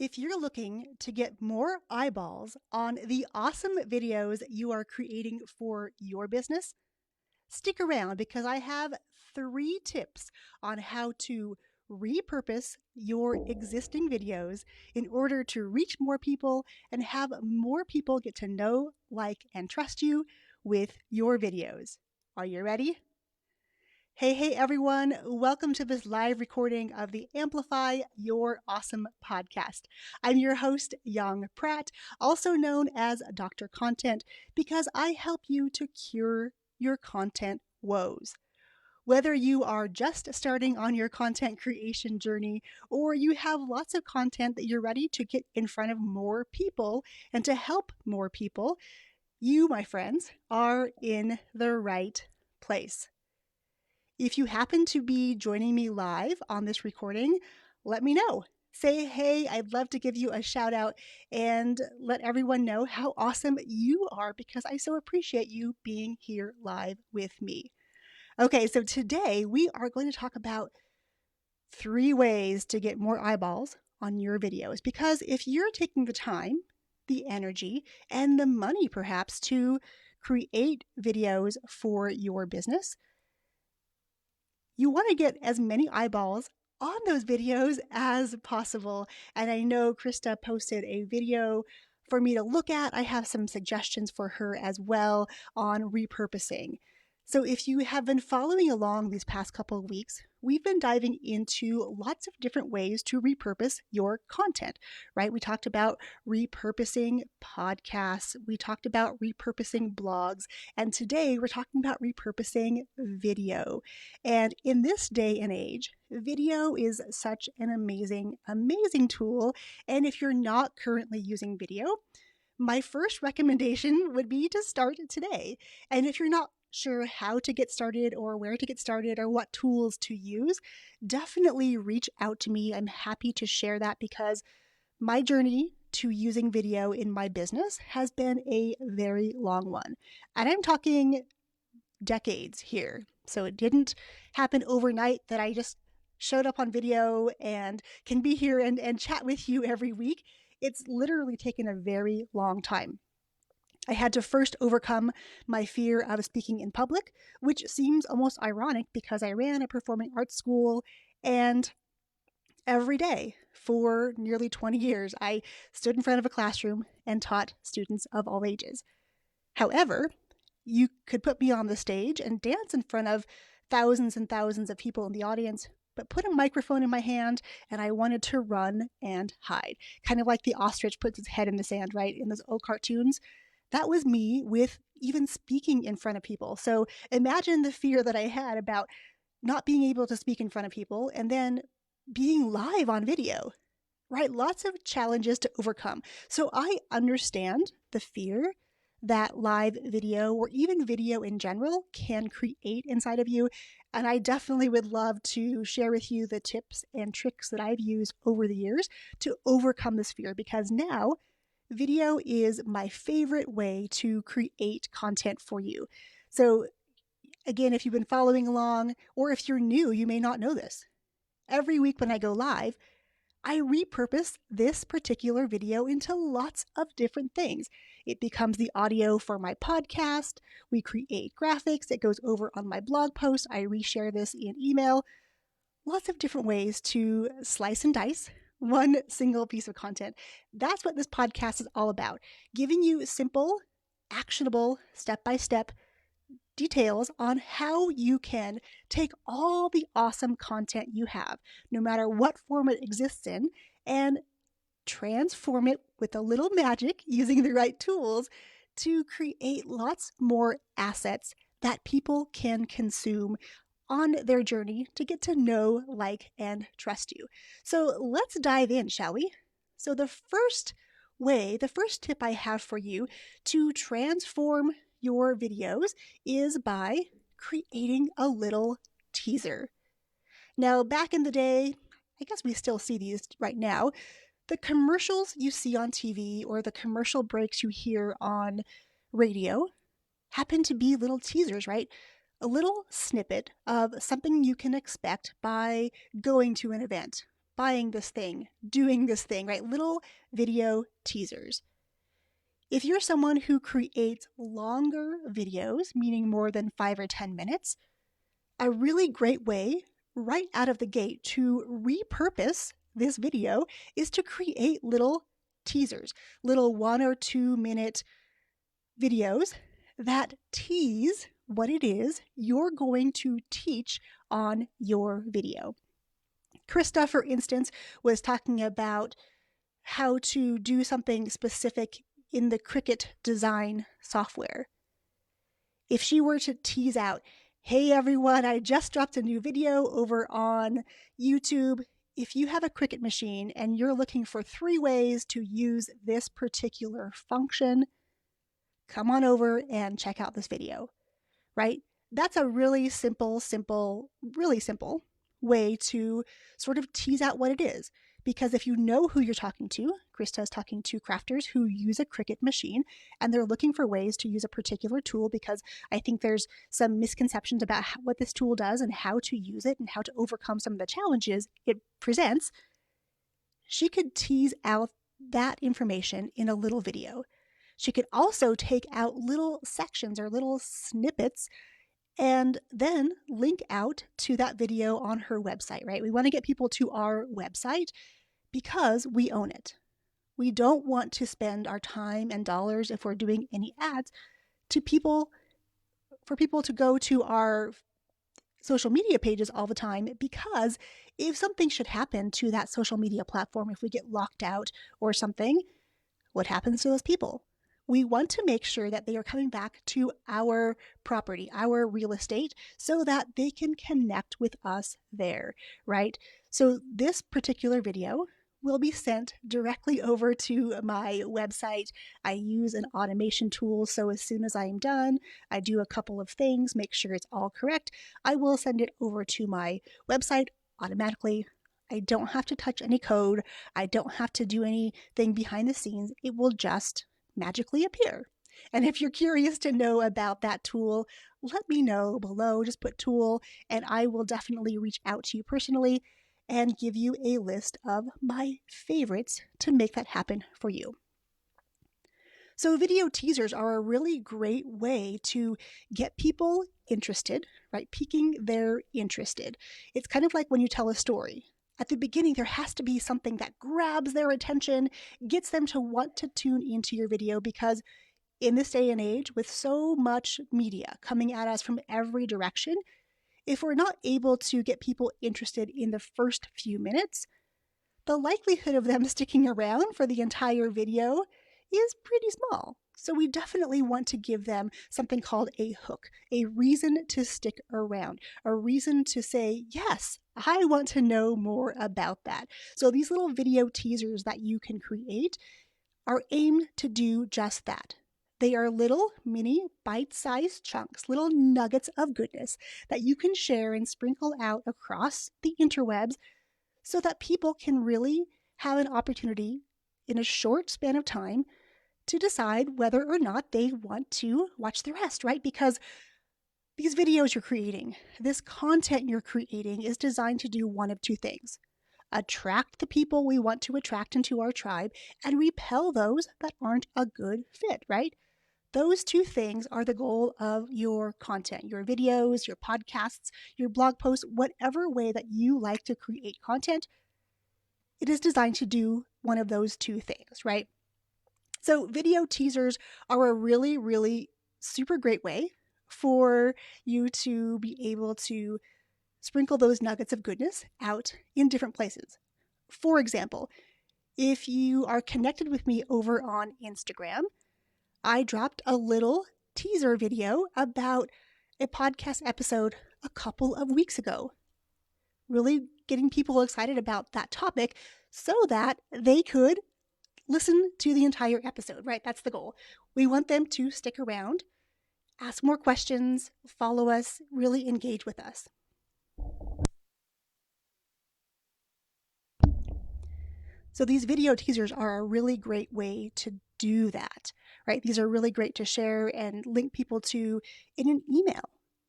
If you're looking to get more eyeballs on the awesome videos you are creating for your business, stick around because I have 3 tips on how to repurpose your existing videos in order to reach more people and have more people get to know, like, and trust you with your videos. Are you ready? Hey, everyone. Welcome to this live recording of the Amplify Your Awesome podcast. I'm your host, Yong, also known as Dr. Content, because I help you to cure your content woes. Whether you are just starting on your content creation journey or you have lots of content that you're ready to get in front of more people and to help more people, you, my friends, are in the right place. If you happen to be joining me live on this recording, let me know. Say, hey, I'd love to give you a shout out and let everyone know how awesome you are because I so appreciate you being here live with me. Okay, so today we are going to talk about 3 ways to get more eyeballs on your videos because if you're taking the time, the energy, and the money perhaps to create videos for your business, you want to get as many eyeballs on those videos as possible. And I know Krista posted a video for me to look at. I have some suggestions for her as well on repurposing. So if you have been following along these past couple of weeks, we've been diving into lots of different ways to repurpose your content, right? We talked about repurposing podcasts. We talked about repurposing blogs. And today we're talking about repurposing video. And in this day and age, video is such an amazing, amazing tool. And if you're not currently using video, my first recommendation would be to start today. And if you're not sure how to get started or where to get started or what tools to use, definitely reach out to me. I'm happy to share that because my journey to using video in my business has been a very long one. And I'm talking decades here. So it didn't happen overnight that I just showed up on video and can be here and chat with you every week. It's literally taken a very long time. I had to first overcome my fear of speaking in public, which seems almost ironic because I ran a performing arts school and every day for nearly 20 years, I stood in front of a classroom and taught students of all ages. However, you could put me on the stage and dance in front of thousands and thousands of people in the audience, but put a microphone in my hand and I wanted to run and hide. Kind of like the ostrich puts its head in the sand, right? In those old cartoons. That was me with even speaking in front of people. So imagine the fear that I had about not being able to speak in front of people and then being live on video, right? Lots of challenges to overcome. So I understand the fear that live video or even video in general can create inside of you. And I definitely would love to share with you the tips and tricks that I've used over the years to overcome this fear because now video is my favorite way to create content for you. So again, if you've been following along or if you're new, you may not know this. Every week when I go live, I repurpose this particular video into lots of different things. It becomes the audio for my podcast. We create graphics. It goes over on my blog post. I reshare this in email. Lots of different ways to slice and dice one single piece of content. That's what this podcast is all about. Giving you simple, actionable, step-by-step details on how you can take all the awesome content you have, no matter what form it exists in, and transform it with a little magic using the right tools to create lots more assets that people can consume on their journey to get to know, like, and trust you. So let's dive in, shall we? So the first tip I have for you to transform your videos is by creating a little teaser. Now, back in the day, I guess we still see these right now, the commercials you see on TV or the commercial breaks you hear on radio happen to be little teasers, right? A little snippet of something you can expect by going to an event. buying this thing, doing this thing, right? Little video teasers. If you're someone who creates longer videos, meaning more than 5 or 10 minutes, a really great way right out of the gate to repurpose this video is to create little teasers, little 1 or 2 minute videos that tease what it is you're going to teach on your video. Krista, for instance, was talking about how to do something specific in the Cricut design software. If she were to tease out, hey everyone, I just dropped a new video over on YouTube. If you have a Cricut machine and you're looking for 3 ways to use this particular function, come on over and check out this video, right? That's a really simple way to sort of tease out what it is. Because if you know who you're talking to, Krista is talking to crafters who use a Cricut machine and they're looking for ways to use a particular tool, because I think there's some misconceptions about what this tool does and how to use it and how to overcome some of the challenges it presents. She could tease out that information in a little video. She could also take out little sections or little snippets and then link out to that video on her website, right? We want to get people to our website because we own it. We don't want to spend our time and dollars, if we're doing any ads, for people to go to our social media pages all the time, because if something should happen to that social media platform, if we get locked out or something, what happens to those people? We want to make sure that they are coming back to our property, our real estate, so that they can connect with us there, right? So this particular video will be sent directly over to my website. I use an automation tool, so as soon as I'm done, I do a couple of things, make sure it's all correct. I will send it over to my website automatically. I don't have to touch any code. I don't have to do anything behind the scenes. It will just magically appear. And if you're curious to know about that tool, let me know below. Just put tool and I will definitely reach out to you personally and give you a list of my favorites to make that happen for you. So video teasers are a really great way to get people interested, right? Piquing their interested. It's kind of like when you tell a story. At the beginning, there has to be something that grabs their attention, gets them to want to tune into your video, because in this day and age, with so much media coming at us from every direction, if we're not able to get people interested in the first few minutes, the likelihood of them sticking around for the entire video is pretty small. So we definitely want to give them something called a hook, a reason to stick around, a reason to say, yes, I want to know more about that. So these little video teasers that you can create are aimed to do just that. They are little mini bite-sized chunks, little nuggets of goodness that you can share and sprinkle out across the interwebs so that people can really have an opportunity in a short span of time to decide whether or not they want to watch the rest, right? Because these videos you're creating, this content you're creating is designed to do one of two things: attract the people we want to attract into our tribe and repel those that aren't a good fit, right? Those two things are the goal of your content, your videos, your podcasts, your blog posts, whatever way that you like to create content. It is designed to do one of those two things, right? So video teasers are a really, really super great way for you to be able to sprinkle those nuggets of goodness out in different places. For example, if you are connected with me over on Instagram, I dropped a little teaser video about a podcast episode a couple of weeks ago, really getting people excited about that topic so that they could listen to the entire episode, right? That's the goal. We want them to stick around, ask more questions, follow us, really engage with us. So these video teasers are a really great way to do that, right? These are really great to share and link people to in an email.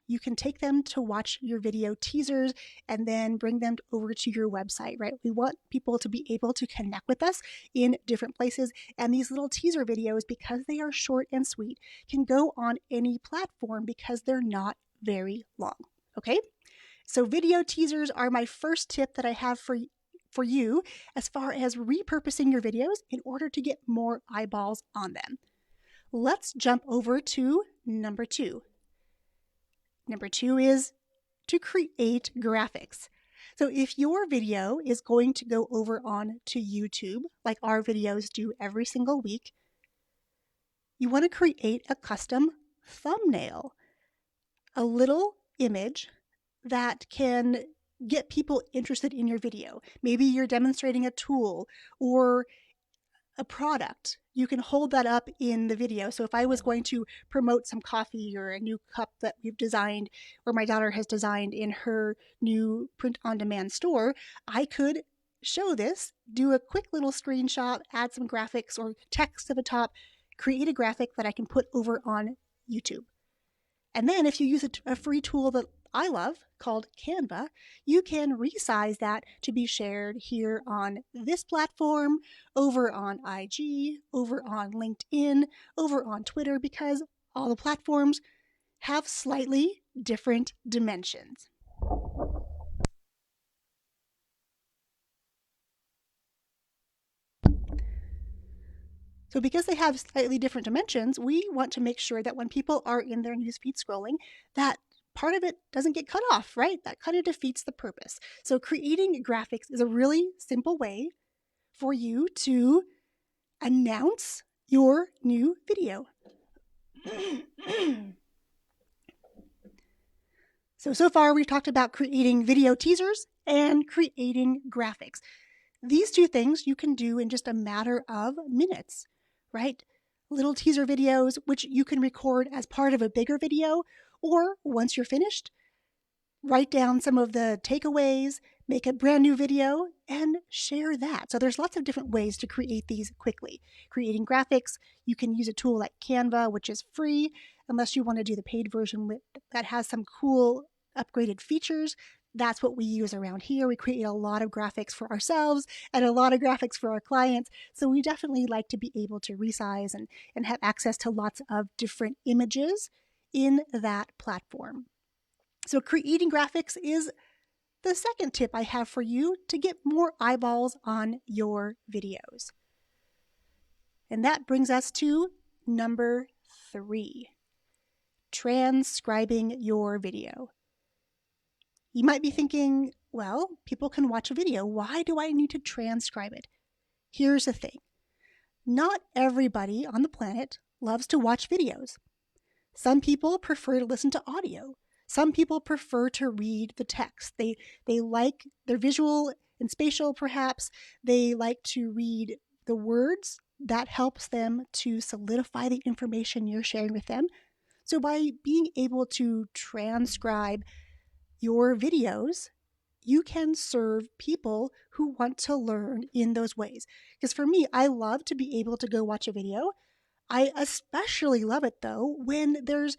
you can take them to watch your video teasers and then bring them over to your website, right? We want people to be able to connect with us in different places. And these little teaser videos, because they are short and sweet, can go on any platform because they're not very long. Okay? So video teasers are my first tip that I have for you as far as repurposing your videos in order to get more eyeballs on them. Let's jump over to number 2. Number 2 is to create graphics. So if your video is going to go over on to YouTube, like our videos do every single week, you want to create a custom thumbnail, a little image that can get people interested in your video. Maybe you're demonstrating a tool or a product. You can hold that up in the video. So if I was going to promote some coffee or a new cup that we've designed or my daughter has designed in her new print-on-demand store, I could show this, do a quick little screenshot, add some graphics or text at the top, create a graphic that I can put over on YouTube. And then if you use a free tool that I love called Canva, you can resize that to be shared here on this platform, over on IG, over on LinkedIn, over on Twitter, because all the platforms have slightly different dimensions. So because they have slightly different dimensions, we want to make sure that when people are in their newsfeed scrolling, that part of it doesn't get cut off, right? That kind of defeats the purpose. So creating graphics is a really simple way for you to announce your new video. So far we've talked about creating video teasers and creating graphics. These two things you can do in just a matter of minutes, right? Little teaser videos, which you can record as part of a bigger video, or once you're finished, write down some of the takeaways, make a brand new video, and share that. So there's lots of different ways to create these quickly. Creating graphics, you can use a tool like Canva, which is free, unless you want to do the paid version that has some cool upgraded features. That's what we use around here. We create a lot of graphics for ourselves and a lot of graphics for our clients. So we definitely like to be able to resize and have access to lots of different images in that platform. So creating graphics is the second tip I have for you to get more eyeballs on your videos. And that brings us to number 3, transcribing your video. You might be thinking, well, people can watch a video. Why do I need to transcribe it? Here's the thing. Not everybody on the planet loves to watch videos. Some people prefer to listen to audio. Some people prefer to read the text. They like their visual and spatial, perhaps. They like to read the words. That helps them to solidify the information you're sharing with them. So by being able to transcribe your videos, you can serve people who want to learn in those ways. Because for me, I love to be able to go watch a video. I especially love it though when there's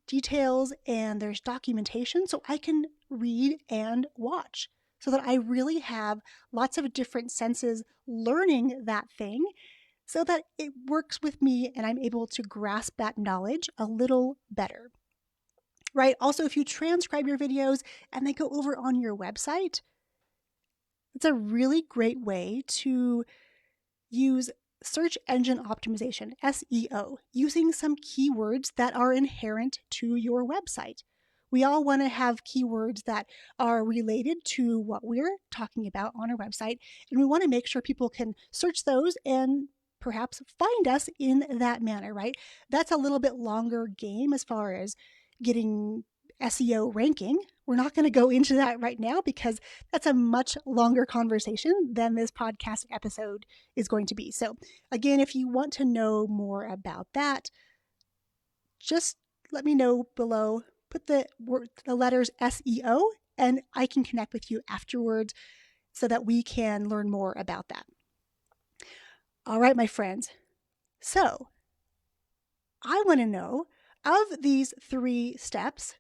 details and there's documentation so I can read and watch, so that I really have lots of different senses learning that thing so that it works with me and I'm able to grasp that knowledge a little better. Right? Also, if you transcribe your videos and they go over on your website, it's a really great way to use search engine optimization, SEO, using some keywords that are inherent to your website. We all want to have keywords that are related to what we're talking about on our website, and we want to make sure people can search those and perhaps find us in that manner, right? That's a little bit longer game as far as getting SEO ranking. We're not going to go into that right now because that's a much longer conversation than this podcast episode is going to be. So again, if you want to know more about that, just let me know below. Put the letters SEO and I can connect with you afterwards so that we can learn more about that. All right, my friends. So I want to know, of these 3 steps,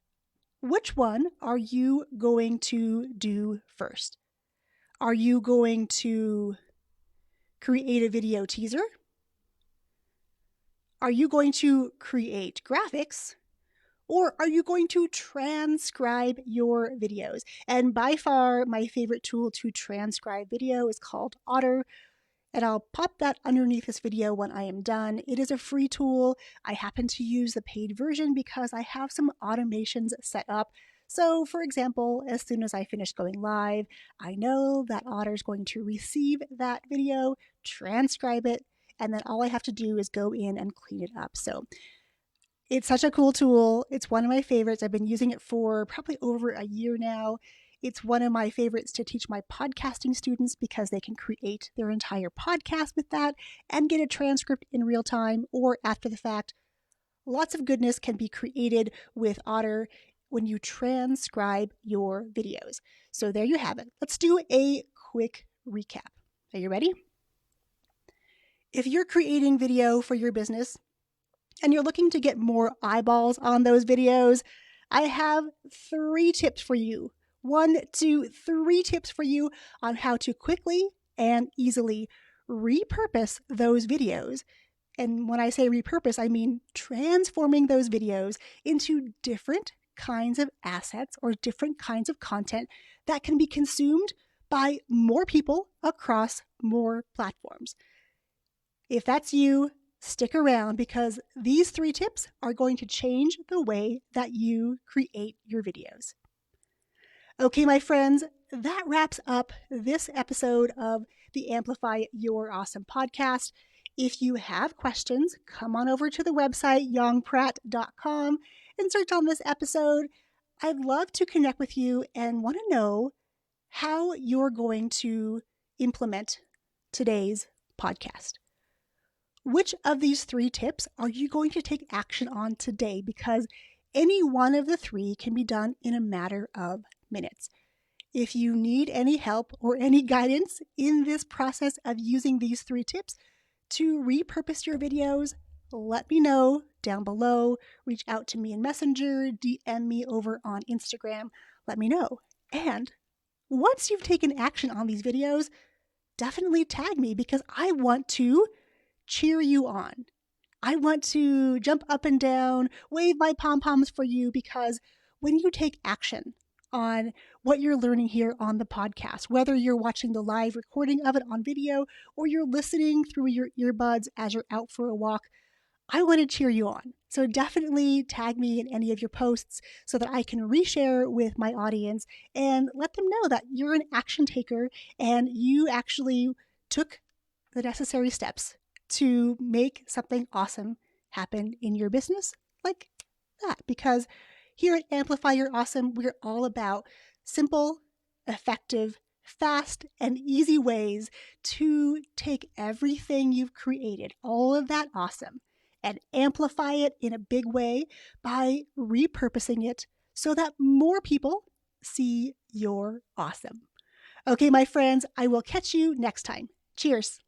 which one are you going to do first? Are you going to create a video teaser? Are you going to create graphics? Or are you going to transcribe your videos? And by far, my favorite tool to transcribe video is called Otter. And I'll pop that underneath this video when I am done. It is a free tool. I happen to use the paid version because I have some automations set up. So for example, as soon as I finish going live, I know that Otter is going to receive that video, transcribe it, and then all I have to do is go in and clean it up. So it's such a cool tool. It's one of my favorites. I've been using it for probably over a year now. It's one of my favorites to teach my podcasting students because they can create their entire podcast with that and get a transcript in real time or after the fact. Lots of goodness can be created with Otter when you transcribe your videos. So there you have it. Let's do a quick recap. Are you ready? If you're creating video for your business and you're looking to get more eyeballs on those videos, I have 3 tips for you. 1, 2, 3 tips for you on how to quickly and easily repurpose those videos. And when I say repurpose, I mean transforming those videos into different kinds of assets or different kinds of content that can be consumed by more people across more platforms. If that's you, stick around because these 3 tips are going to change the way that you create your videos. Okay, my friends, that wraps up this episode of the Amplify Your Awesome podcast. If you have questions, come on over to the website yongpratt.com and search on this episode. I'd love to connect with you and want to know how you're going to implement today's podcast. Which of these 3 tips are you going to take action on today? Because any one of the 3 can be done in a matter of minutes. If you need any help or any guidance in this process of using these 3 tips to repurpose your videos, let me know down below. Reach out to me in Messenger, DM me over on Instagram. Let me know. And once you've taken action on these videos, definitely tag me because I want to cheer you on. I want to jump up and down, wave my pom-poms for you because when you take action on what you're learning here on the podcast, whether you're watching the live recording of it on video or you're listening through your earbuds as you're out for a walk, I want to cheer you on. So definitely tag me in any of your posts so that I can reshare with my audience and let them know that you're an action taker and you actually took the necessary steps to make something awesome happen in your business like that. Because here at Amplify Your Awesome, we're all about simple, effective, fast, and easy ways to take everything you've created, all of that awesome, and amplify it in a big way by repurposing it so that more people see your awesome. Okay, my friends, I will catch you next time. Cheers.